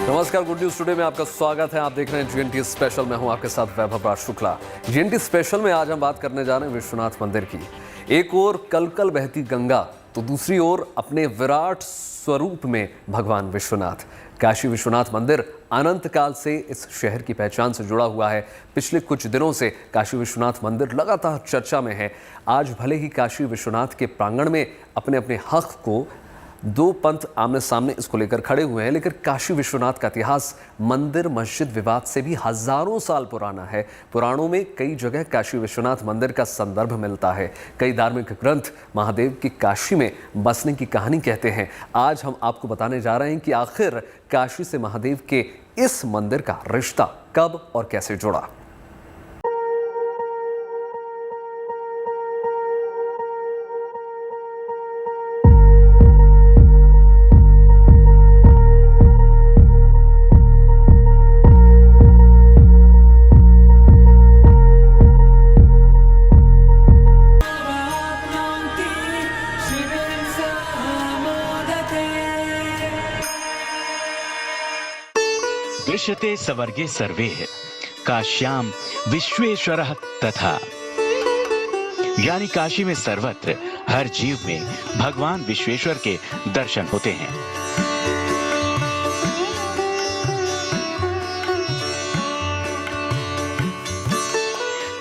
नमस्कार, good news today में आपका स्वागत है। आप देख रहे हैं जीएनटी स्पेशल। मैं हूं आपके साथ वैभव राज शुक्ला। जीएनटी स्पेशल में आज हम बात करने जा रहे हैं विश्वनाथ मंदिर की। एक ओर कल कल बहती गंगा तो दूसरी ओर अपने विराट स्वरूप में भगवान विश्वनाथ। काशी विश्वनाथ मंदिर अनंत काल से इस शहर की पहचान से जुड़ा हुआ है। पिछले कुछ दिनों से काशी विश्वनाथ मंदिर लगातार चर्चा में है। आज भले ही काशी विश्वनाथ के प्रांगण में अपने अपने हक को दो पंथ आमने सामने इसको लेकर खड़े हुए हैं, लेकिन काशी विश्वनाथ का इतिहास मंदिर मस्जिद विवाद से भी हजारों साल पुराना है। पुराणों में कई जगह काशी विश्वनाथ मंदिर का संदर्भ मिलता है। कई धार्मिक ग्रंथ महादेव की काशी में बसने की कहानी कहते हैं। आज हम आपको बताने जा रहे हैं कि आखिर काशी से महादेव के इस मंदिर का रिश्ता कब और कैसे जुड़ा। दृश्यते स्वर्गे सर्वे काश्याम विश्वेश्वरः तथा, यानी काशी में सर्वत्र हर जीव में भगवान विश्वेश्वर के दर्शन होते हैं।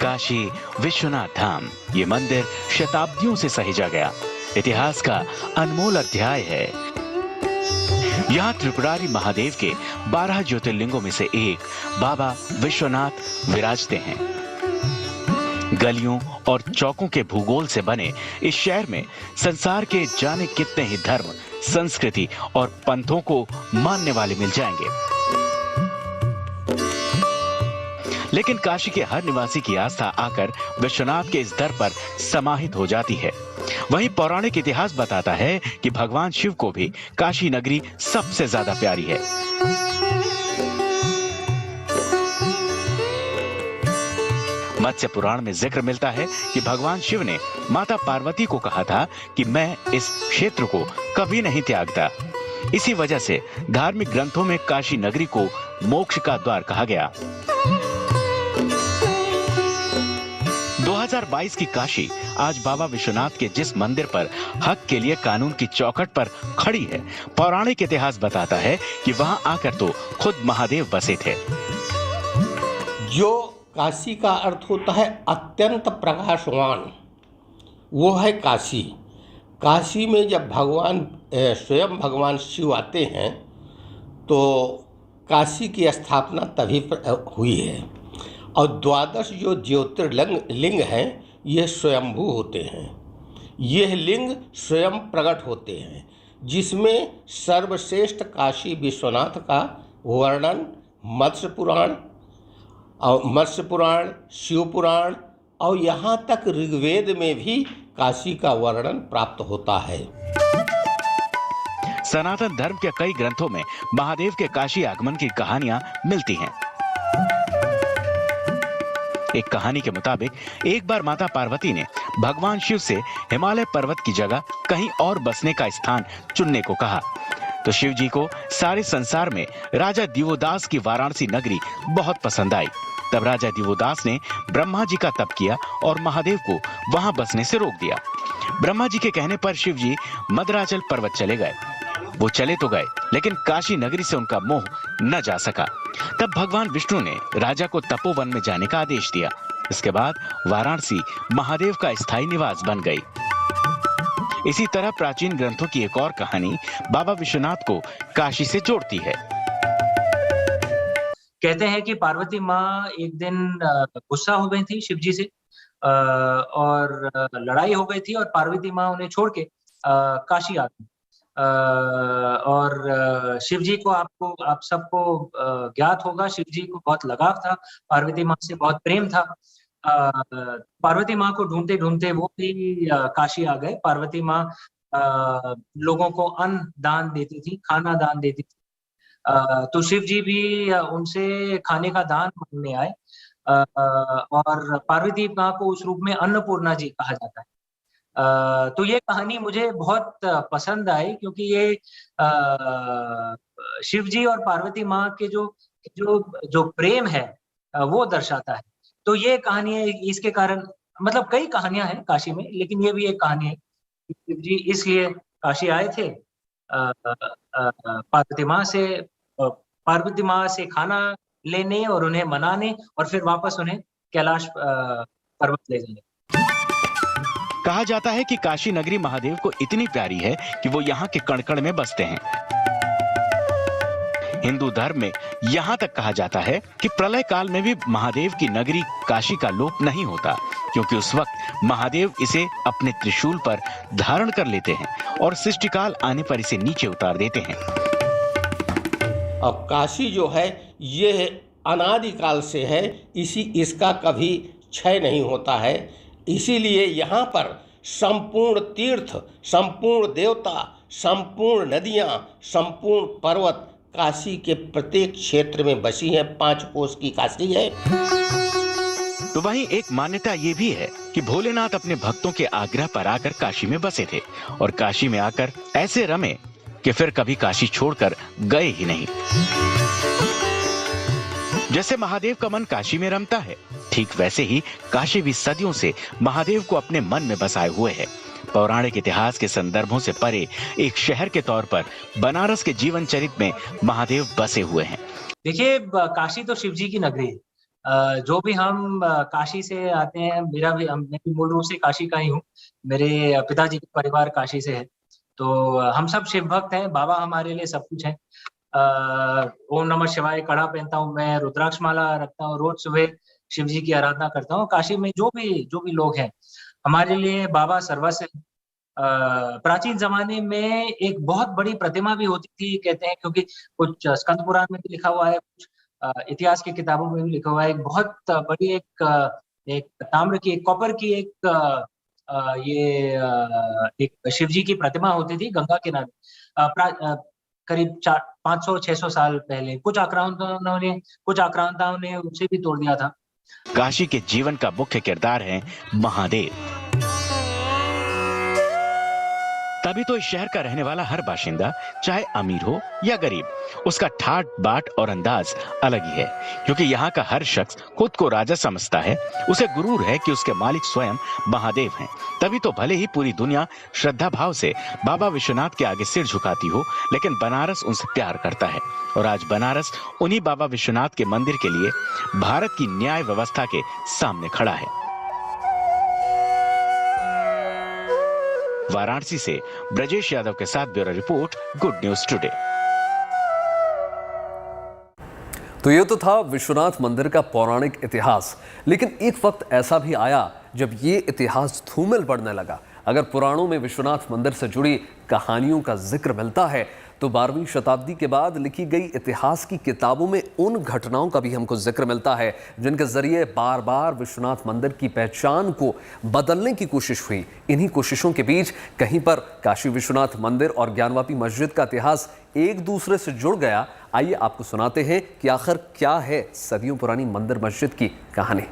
काशी विश्वनाथ धाम ये मंदिर शताब्दियों से सहेजा गया इतिहास का अनमोल अध्याय है। यहाँ त्रिपुरारी महादेव के 12 ज्योतिर्लिंगों में से एक बाबा विश्वनाथ विराजते हैं। गलियों और चौकों के भूगोल से बने इस शहर में संसार के जाने कितने ही धर्म, संस्कृति और पंथों को मानने वाले मिल जाएंगे, लेकिन काशी के हर निवासी की आस्था आकर विश्वनाथ के इस दर पर समाहित हो जाती है। वहीं पौराणिक इतिहास बताता है कि भगवान शिव को भी काशी नगरी सबसे ज्यादा प्यारी है। मत्स्य पुराण में जिक्र मिलता है कि भगवान शिव ने माता पार्वती को कहा था कि मैं इस क्षेत्र को कभी नहीं त्यागता। इसी वजह से धार्मिक ग्रंथों में काशी नगरी को मोक्ष का द्वार कहा गया। 2022 की काशी आज बाबा विश्वनाथ के जिस मंदिर पर हक के लिए कानून की चौखट पर खड़ी है, पौराणिक इतिहास बताता है कि वहां आकर तो खुद महादेव बसे थे। जो काशी का अर्थ होता है अत्यंत प्रकाशवान, वो है काशी। काशी में जब स्वयं भगवान शिव आते हैं तो काशी की स्थापना तभी हुई है। और 12 जो ज्योतिर्लिंग हैं ये स्वयंभू होते हैं। यह लिंग स्वयं प्रकट होते हैं, जिसमें सर्वश्रेष्ठ काशी विश्वनाथ का वर्णन मत्स्य पुराण, शिव पुराण और यहाँ तक ऋग्वेद में भी काशी का वर्णन प्राप्त होता है। सनातन धर्म के कई ग्रंथों में महादेव के काशी आगमन की कहानियां मिलती हैं। एक कहानी के मुताबिक एक बार माता पार्वती ने भगवान शिव से हिमालय पर्वत की जगह कहीं और बसने का स्थान चुनने को कहा, तो शिव जी को सारे संसार में राजा दिवोदास की वाराणसी नगरी बहुत पसंद आई। तब राजा दिवोदास ने ब्रह्मा जी का तप किया और महादेव को वहां बसने से रोक दिया। ब्रह्मा जी के कहने पर शिव जी मद्राचल पर्वत चले गए। वो चले तो गए, लेकिन काशी नगरी से उनका मोह न जा सका। तब भगवान विष्णु ने राजा को तपोवन में जाने का आदेश दिया। इसके बाद वाराणसी महादेव का स्थायी निवास बन गई। इसी तरह प्राचीन ग्रंथों की एक और कहानी बाबा विश्वनाथ को काशी से जोड़ती है। कहते हैं कि पार्वती माँ एक दिन गुस्सा हो गई थी शिव जी से और लड़ाई हो गई थी और पार्वती माँ उन्हें छोड़ के काशी आ गई। और शिव जी को आप सबको ज्ञात होगा, शिव जी को बहुत लगाव था, पार्वती माँ से बहुत प्रेम था। पार्वती माँ को ढूंढते ढूंढते वो भी काशी आ गए। पार्वती माँ लोगों को अन्न दान देती थी, खाना दान देती थी। तो शिव जी भी उनसे खाने का दान मांगने आए और पार्वती माँ को उस रूप में अन्नपूर्णा जी कहा जाता है। तो ये कहानी मुझे बहुत पसंद आई क्योंकि शिव जी और पार्वती माँ के जो प्रेम है वो दर्शाता है। तो ये कहानी है, इसके कारण मतलब कई कहानियां हैं काशी में, लेकिन ये भी एक कहानी है कि शिव जी इसलिए काशी आए थे पार्वती माँ से खाना लेने और उन्हें मनाने और फिर वापस उन्हें कैलाश पर्वत ले जाने। कहा जाता है कि काशी नगरी महादेव को इतनी प्यारी है कि वो यहाँ के कण-कण में बसते हैं। हिंदू धर्म में यहाँ तक कहा जाता है कि प्रलय काल में भी महादेव की नगरी काशी का लोप नहीं होता, क्योंकि उस वक्त महादेव इसे अपने त्रिशूल पर धारण कर लेते हैं और सृष्टिकाल आने पर इसे नीचे उतार देते हैं। अब काशी जो है ये अनादिकाल से है, इसका कभी क्षय नहीं होता है। इसीलिए यहाँ पर संपूर्ण तीर्थ, संपूर्ण देवता, संपूर्ण नदियाँ, संपूर्ण पर्वत काशी के प्रत्येक क्षेत्र में बसी है। 5 कोस की काशी है। तो वहीं एक मान्यता ये भी है कि भोलेनाथ अपने भक्तों के आग्रह पर आकर काशी में बसे थे और काशी में आकर ऐसे रमे कि फिर कभी काशी छोड़कर गए ही नहीं। जैसे महादेव का मन काशी में रमता है, ठीक वैसे ही काशी भी सदियों से महादेव को अपने मन में बसाए हुए है। पौराणिक इतिहास के संदर्भों से परे एक शहर के तौर पर बनारस के जीवन चरित में महादेव बसे हुए हैं। देखिए, काशी तो शिव जी की नगरी है। जो भी हम काशी से आते हैं, मैं भी मूल रूप से काशी का ही हूँ। मेरे पिताजी का परिवार काशी से है, तो हम सब शिव भक्त हैं। बाबा हमारे लिए सब कुछ है। ओम नमः शिवाय कड़ा पहनता हूँ मैं, रुद्राक्ष माला रखता हूँ, रोज सुबह शिव जी की आराधना करता हूँ। काशी में जो भी लोग हैं, हमारे लिए बाबा सर्वस्व है। प्राचीन जमाने में एक बहुत बड़ी प्रतिमा भी होती थी, कहते हैं, क्योंकि कुछ स्कंद पुराण में भी लिखा हुआ है, कुछ इतिहास की किताबों में भी लिखा हुआ है। एक बहुत बड़ी एक ताम्र की, एक कॉपर की एक शिव जी की प्रतिमा होती थी गंगा किनारे, करीब 500-600 साल पहले। कुछ आक्रांताओं ने उसे भी तोड़ दिया था। काशी के जीवन का मुख्य किरदार है महादेव। तभी तो इस शहर का रहने वाला हर बाशिंदा, चाहे अमीर हो या गरीब, उसका ठाट बाट और अंदाज अलग ही है, क्योंकि यहाँ का हर शख्स खुद को राजा समझता है। उसे गुरूर है कि उसके मालिक स्वयं महादेव हैं। तभी तो भले ही पूरी दुनिया श्रद्धा भाव से बाबा विश्वनाथ के आगे सिर झुकाती हो, लेकिन बनारस उनसे प्यार करता है। और आज बनारस उन्हीं बाबा विश्वनाथ के मंदिर के लिए भारत की न्याय व्यवस्था के सामने खड़ा है। वाराणसी से ब्रजेश यादव के साथ bureau report, good news today. तो ये तो था विश्वनाथ मंदिर का पौराणिक इतिहास, लेकिन एक वक्त ऐसा भी आया जब ये इतिहास धूमिल पड़ने लगा। अगर पुराणों में विश्वनाथ मंदिर से जुड़ी कहानियों का जिक्र मिलता है, तो 12वीं शताब्दी के बाद लिखी गई इतिहास की किताबों में उन घटनाओं का भी हमको जिक्र मिलता है जिनके जरिए बार बार विश्वनाथ मंदिर की पहचान को बदलने की कोशिश हुई। इन्हीं कोशिशों के बीच कहीं पर काशी विश्वनाथ मंदिर और ज्ञानवापी मस्जिद का इतिहास एक दूसरे से जुड़ गया। आइए आपको सुनाते हैं कि आखिर क्या है सदियों पुरानी मंदिर मस्जिद की कहानी।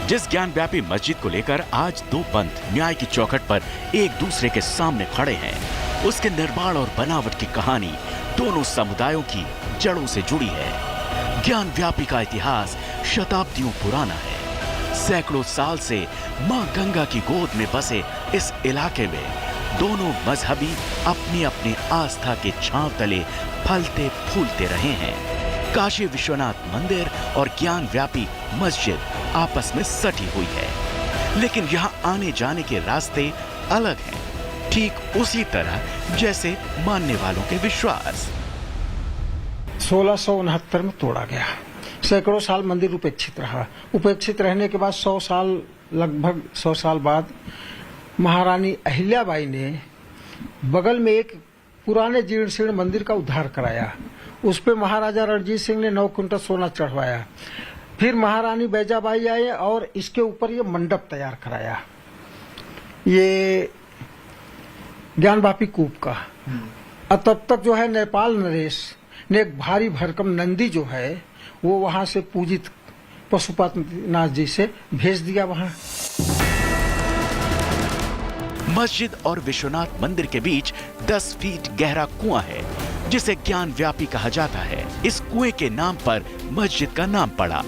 जिस ज्ञानव्यापी मस्जिद को लेकर आज दो पंथ न्याय की चौखट पर एक दूसरे के सामने खड़े हैं, उसके निर्माण और बनावट की कहानी दोनों समुदायों की जड़ों से जुड़ी है। ज्ञानव्यापी का इतिहास शताब्दियों पुराना है। सैकड़ों साल से मां गंगा की गोद में बसे इस इलाके में दोनों मजहबी अपनी अपनी आस्था के छांव तले फलते फूलते रहे हैं। काशी विश्वनाथ मंदिर और ज्ञानव्यापी मस्जिद आपस में सटी हुई है, लेकिन यहाँ आने जाने के रास्ते अलग हैं, ठीक उसी तरह जैसे मानने वालों के विश्वास। 1669 में तोड़ा गया। सैकड़ों साल मंदिर उपेक्षित रहा। उपेक्षित रहने के बाद 100 साल, लगभग 100 साल बाद महारानी अहिल्याबाई ने बगल में एक पुराने जीर्ण शीर्ण मंदिर का उद्धार कराया। उस पे महाराजा रणजीत सिंह ने 9 कुंटल सोना चढ़वाया। फिर महारानी बैजाबाई आए और इसके ऊपर ये मंडप तैयार कराया, ये ज्ञानवापी कूप का। और तब तक जो है नेपाल नरेश ने एक भारी भरकम नंदी जो है वो वहां से पूजित पशुपतिनाथ जी से भेज दिया वहां। मस्जिद और विश्वनाथ मंदिर के बीच 10 फीट गहरा कुआं है जिसे ज्ञान व्यापी कहा जाता है। इस कुएं के नाम पर मस्जिद का नाम पड़ा।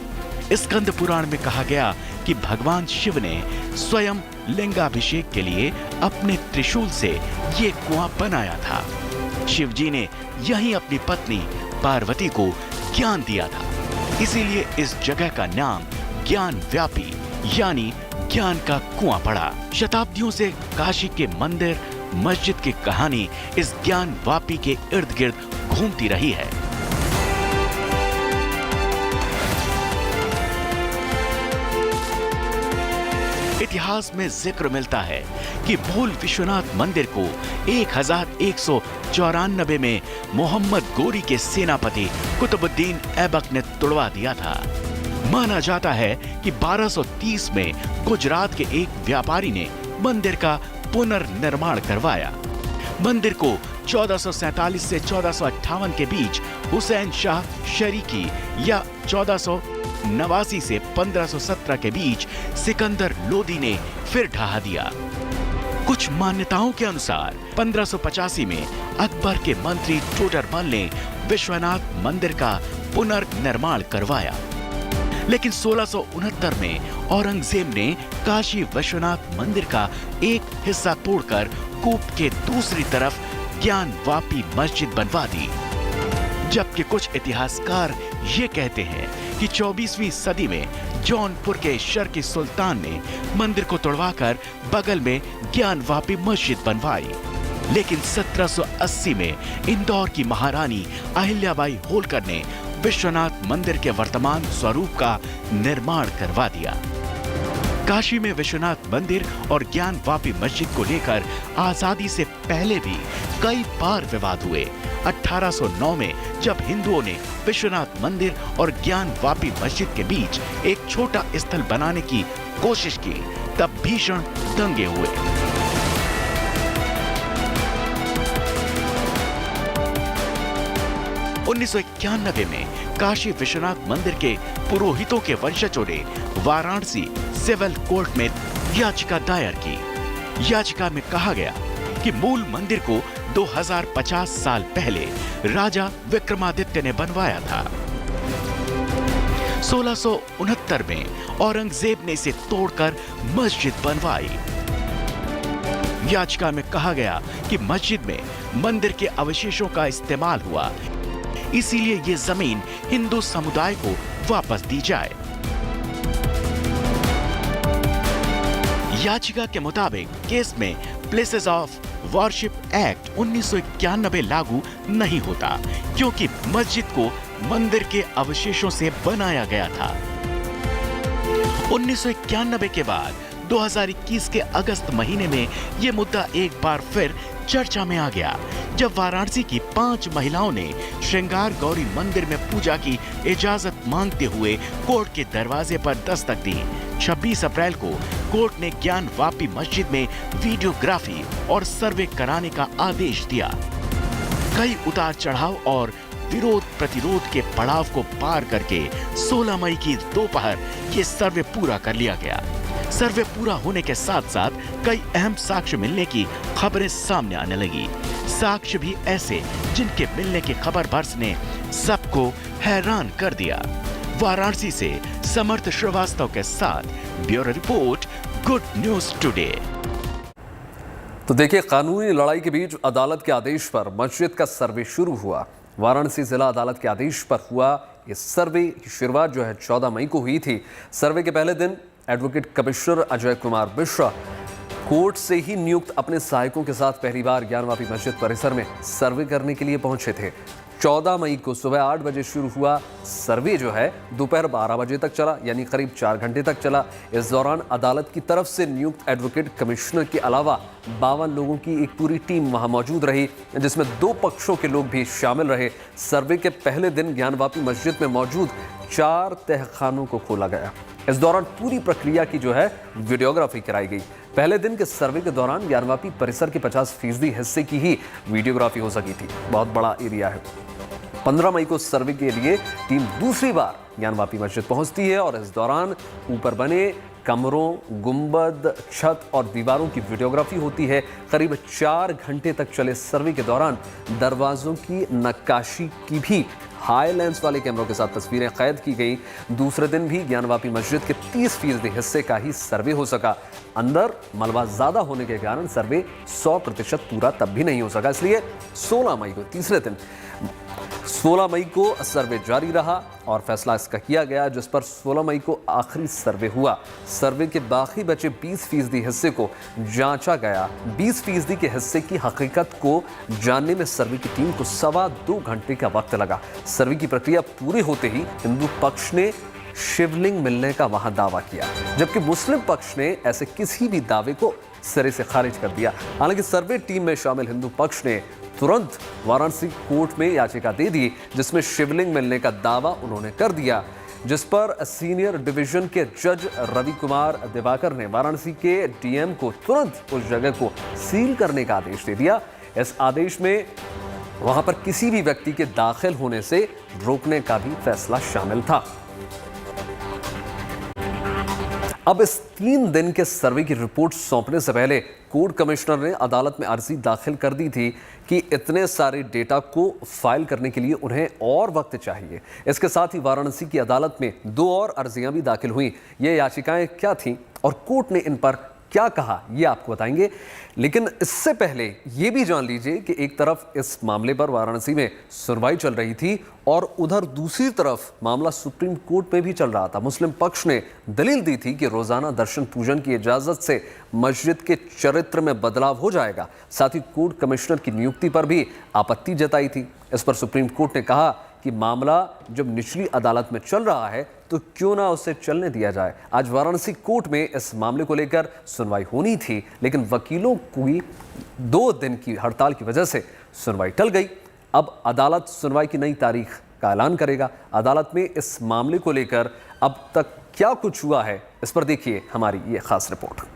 स्कंद पुराण में कहा गया कि भगवान शिव ने स्वयं लिंगाभिषेक के लिए अपने त्रिशूल से ये कुआं बनाया था। शिव जी ने यहीं अपनी पत्नी पार्वती को ज्ञान दिया था, इसीलिए इस जगह का नाम ज्ञान व्यापी यानी ज्ञान का कुआं पड़ा। शताब्दियों से काशी के मंदिर मस्जिद की कहानी इस ज्ञान वापी के इर्द गिर्द घूमती रही है। इतिहास में जिक्र मिलता है कि मूल विश्वनाथ मंदिर को 1194 में मोहम्मद गोरी के सेनापति कुतुबुद्दीन ऐबक ने तुड़वा दिया था। माना जाता है कि 1230 में गुजरात के एक व्यापारी ने मंदिर का पुनर्निर्माण करवाया। मंदिर को 1447 से 1458 के बीच हुसैन शाह शरीकी या 1489 से 1517 के बीच सिकंदर लोदी ने फिर ढहा दिया। कुछ मान्यताओं के अनुसार 1585 में अकबर के मंत्री टोडरमल ने विश्वनाथ मंदिर का पुनर्निर्माण करवाया, लेकिन 1669 में औरंगजेब ने काशी विश्वनाथ मंदिर का एक हिस्सा तोड़कर कूप के दूसरी तरफ ज्ञान वापी मस्जिद बनवा दी। जबकि कुछ इतिहासकार ये कहते हैं कि 24वीं सदी में जौनपुर के शर्की सुल्तान ने मंदिर को तोड़वाकर बगल में ज्ञान वापी मस्जिद बनवाई, लेकिन 1780 में इंदौर की महारानी अहिल्याबाई होलकर ने विश्वनाथ मंदिर के वर्तमान स्वरूप का निर्माण करवा दिया। काशी में विश्वनाथ मंदिर और ज्ञान वापी मस्जिद को लेकर आजादी से पहले भी कई बार विवाद हुए। 1809 में जब हिंदुओं ने विश्वनाथ मंदिर और ज्ञान वापी मस्जिद के बीच एक छोटा स्थल बनाने की कोशिश की, तब भीषण दंगे हुए। उन्नीस में काशी विश्वनाथ मंदिर के पुरोहितों के वंशजों ने वाराणसी सिविल कोर्ट में याचिका दायर की। याचिका में कहा गया कि मूल मंदिर को 2050 साल पहले राजा विक्रमादित्य ने बनवाया था। 1669 में औरंगजेब ने इसे तोड़कर मस्जिद बनवाई। याचिका में कहा गया कि मस्जिद में मंदिर के अवशेषों का इस्तेमाल हुआ, इसीलिए ये जमीन हिंदू समुदाय को वापस दी जाए। याचिका के मुताबिक केस में प्लेसेस ऑफ वर्शिप एक्ट 1991 लागू नहीं होता, क्योंकि मस्जिद को मंदिर के अवशेषों से बनाया गया था। 1991 के बाद 2021 के अगस्त महीने में यह मुद्दा एक बार फिर चर्चा में आ गया, जब वाराणसी की 5 महिलाओं ने श्रृंगार गौरी मंदिर में पूजा की इजाजत मांगते हुए कोर्ट के दरवाजे पर दस्तक दी। 26 अप्रैल को कोर्ट ने ज्ञान वापी मस्जिद में वीडियोग्राफी और सर्वे कराने का आदेश दिया। कई उतार चढ़ाव और विरोध प्रतिरोध के पड़ाव को पार करके 16 मई की दोपहर ये सर्वे पूरा कर लिया गया। सर्वे पूरा होने के साथ साथ कई अहम साक्ष्य मिलने की खबरें सामने आने लगी। साक्ष्य भी ऐसे जिनके मिलने की खबर बरस ने सबको हैरान कर दिया। वाराणसी से समर्थ श्रीवास्तव के साथ bureau report, good news today. तो देखिए, कानूनी लड़ाई के बीच अदालत के आदेश पर मस्जिद का सर्वे शुरू हुआ। वाराणसी जिला अदालत के आदेश पर हुआ इस सर्वे की शुरुआत जो है 14 मई को हुई थी। सर्वे के पहले दिन advocate commissioner Ajay Kumar Mishra court से ही नियुक्त अपने सहायकों के साथ पहली बार ज्ञानवापी मस्जिद परिसर में सर्वे करने के लिए पहुंचे थे। 14 मई को सुबह 8 बजे शुरू हुआ सर्वे जो है दोपहर 12 बजे तक चला, यानी करीब 4 घंटे तक चला। इस दौरान अदालत की तरफ से नियुक्त एडवोकेट कमिश्नर के अलावा 52 लोगों की एक पूरी टीम वहां मौजूद रही, जिसमें 2 पक्षों के लोग भी शामिल रहे। सर्वे के पहले दिन ज्ञानवापी मस्जिद में मौजूद 4 तहखानों को खोला गया। इस दौरान पूरी प्रक्रिया की जो है वीडियोग्राफी कराई गई। पहले दिन के सर्वे के दौरान ज्ञानवापी परिसर के 50% हिस्से की ही वीडियोग्राफी हो सकी थी। बहुत बड़ा एरिया है। 15 मई को सर्वे के लिए टीम दूसरी बार ज्ञानवापी मस्जिद पहुंचती है और इस दौरान ऊपर बने कमरों, गुंबद, छत और दीवारों की वीडियोग्राफी होती है। करीब 4 घंटे तक चले सर्वे के दौरान दरवाजों की नक्काशी की भी हाई लेंस वाले कैमरों के साथ तस्वीरें कैद की गई। दूसरे दिन भी ज्ञानवापी मस्जिद के 30% हिस्से का ही सर्वे हो सका। अंदर मलबा ज्यादा होने के कारण सर्वे 100% पूरा तब भी नहीं हो सका, इसलिए 16 मई को तीसरे दिन 16 मई को सर्वे जारी रहा और फैसला इसका किया गया, जिस पर 16 मई को आखिरी सर्वे हुआ। सर्वे के बाकी बचे 20% हिस्से को जांचा गया। 20% के हिस्से की हकीकत को जानने में सर्वे की टीम को 2.25 घंटे का वक्त लगा। सर्वे की प्रक्रिया पूरी होते ही हिंदू पक्ष ने शिवलिंग मिलने का वहां दावा किया, जबकि मुस्लिम पक्ष ने ऐसे किसी भी दावे को सिरे से खारिज कर दिया। हालांकि सर्वे टीम में शामिल हिंदू पक्ष ने तुरंत वाराणसी कोर्ट में याचिका दे दी, जिसमें शिवलिंग मिलने का दावा उन्होंने कर दिया, जिस पर सीनियर डिवीजन के जज रवि कुमार दिवाकर ने वाराणसी के डीएम को तुरंत उस जगह को सील करने का आदेश दे दिया। इस आदेश में वहां पर किसी भी व्यक्ति के दाखिल होने से रोकने का भी फैसला शामिल था। अब इस 3 दिन के सर्वे की रिपोर्ट सौंपने से पहले कोर्ट कमिश्नर ने अदालत में अर्जी दाखिल कर दी थी कि इतने सारे डेटा को फाइल करने के लिए उन्हें और वक्त चाहिए। इसके साथ ही वाराणसी की अदालत में 2 और अर्जियां भी दाखिल हुई। ये याचिकाएं क्या थीं और कोर्ट ने इन पर क्या कहा, ये आपको बताएंगे। लेकिन इससे पहले ये भी जान लीजिए कि एक तरफ इस मामले पर वाराणसी में सुनवाई चल रही थी और उधर दूसरी तरफ मामला सुप्रीम कोर्ट में भी चल रहा था। मुस्लिम पक्ष ने दलील दी थी कि रोजाना दर्शन पूजन की इजाजत से मस्जिद के चरित्र में बदलाव हो जाएगा। साथ ही कोर्ट कमिश्नर की नियुक्ति पर भी आपत्ति जताई थी। इस पर सुप्रीम कोर्ट ने कहा कि मामला जब निचली अदालत में चल रहा है तो क्यों ना उसे चलने दिया जाए। आज वाराणसी कोर्ट में इस मामले को लेकर सुनवाई होनी थी, लेकिन वकीलों की 2 दिन की हड़ताल की वजह से सुनवाई टल गई। अब अदालत सुनवाई की नई तारीख का ऐलान करेगा। अदालत में इस मामले को लेकर अब तक क्या कुछ हुआ है, इस पर देखिए हमारी ये खास रिपोर्ट।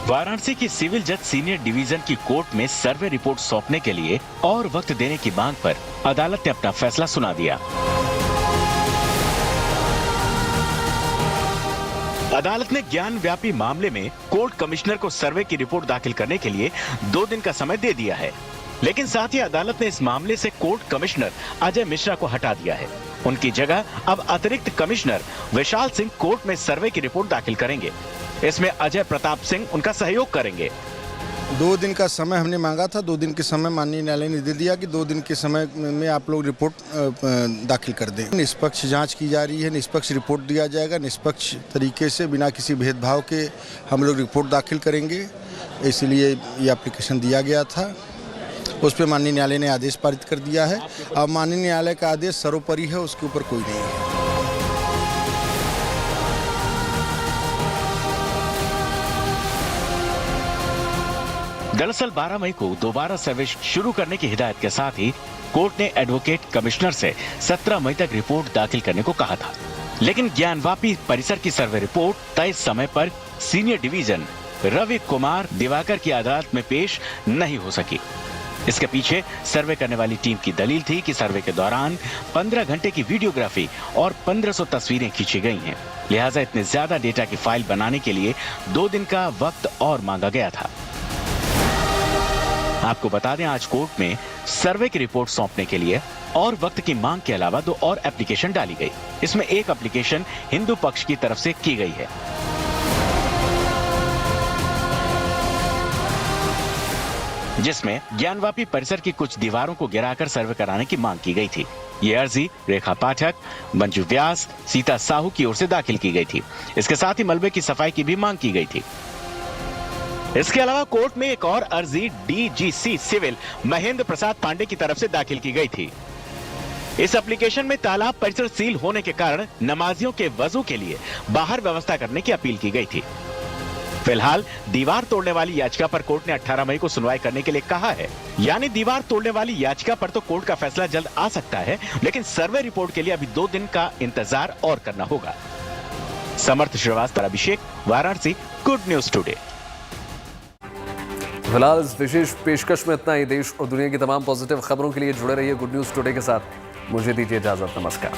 वाराणसी की सिविल जज सीनियर डिवीजन की कोर्ट में सर्वे रिपोर्ट सौंपने के लिए और वक्त देने की मांग पर अदालत ने अपना फैसला सुना दिया। अदालत ने ज्ञान व्यापी मामले में कोर्ट कमिश्नर को सर्वे की रिपोर्ट दाखिल करने के लिए 2 दिन का समय दे दिया है, लेकिन साथ ही अदालत ने इस मामले से कोर्ट कमिश्नर अजय मिश्रा को हटा दिया है। उनकी जगह अब अतिरिक्त कमिश्नर विशाल सिंह कोर्ट में सर्वे की रिपोर्ट दाखिल करेंगे। इसमें अजय प्रताप सिंह उनका सहयोग करेंगे। 2 दिन का समय हमने मांगा था। 2 दिन के समय माननीय न्यायालय ने दे दिया कि 2 दिन के समय में आप लोग रिपोर्ट दाखिल कर दें। निष्पक्ष जांच की जा रही है, निष्पक्ष रिपोर्ट दिया जाएगा, निष्पक्ष तरीके से बिना किसी भेदभाव के हम लोग रिपोर्ट दाखिल करेंगे। इसलिए ये एप्लीकेशन दिया गया था, उस पर माननीय न्यायालय ने आदेश पारित कर दिया है। अब माननीय न्यायालय का आदेश सर्वोपरि है, उसके ऊपर कोई नहीं है। दरअसल 12 मई को दोबारा सर्वे शुरू करने की हिदायत के साथ ही कोर्ट ने एडवोकेट कमिश्नर से 17 मई तक रिपोर्ट दाखिल करने को कहा था, लेकिन ज्ञानवापी परिसर की सर्वे रिपोर्ट तय समय पर सीनियर डिवीजन रवि कुमार दिवाकर की अदालत में पेश नहीं हो सकी। इसके पीछे सर्वे करने वाली टीम की दलील थी कि सर्वे के दौरान 15 घंटे की वीडियोग्राफी और 1500 तस्वीरें खींची गई हैं, लिहाजा इतने ज्यादा डेटा की फाइल बनाने के लिए 2 दिन का वक्त और मांगा गया था। आपको बता दें, आज कोर्ट में सर्वे की रिपोर्ट सौंपने के लिए और वक्त की मांग के अलावा 2 और एप्लीकेशन डाली गई। इसमें एक एप्लीकेशन हिंदू पक्ष की तरफ से की गई है, जिसमें ज्ञानवापी परिसर की कुछ दीवारों को गिराकर सर्वे कराने की मांग की गई थी। ये अर्जी रेखा पाठक, मंजू व्यास, सीता साहू की ओर से दाखिल की गई थी। इसके साथ ही मलबे की सफाई की भी मांग की गई थी। इसके अलावा कोर्ट में एक और अर्जी डीजीसी सिविल महेंद्र प्रसाद पांडे की तरफ से दाखिल की गई थी। इस एप्लीकेशन में तालाब परिसर सील होने के कारण नमाजियों के वजू के लिए बाहर व्यवस्था करने की अपील की गई थी। फिलहाल दीवार तोड़ने वाली याचिका पर कोर्ट ने 18 मई को सुनवाई करने के लिए कहा है। यानी दीवार तोड़ने वाली याचिका पर तो कोर्ट का फैसला जल्द आ सकता है, लेकिन सर्वे रिपोर्ट के लिए अभी 2 दिन का इंतजार और करना होगा। समर्थ श्रीवास्तव, अभिषेक, वाराणसी, गुड न्यूज टुडे। फिलहाल इस विशेष पेशकश में इतना ही। देश और दुनिया की तमाम पॉजिटिव खबरों के लिए जुड़े रहिए गुड न्यूज टुडे के साथ। मुझे दीजिए इजाजत, नमस्कार।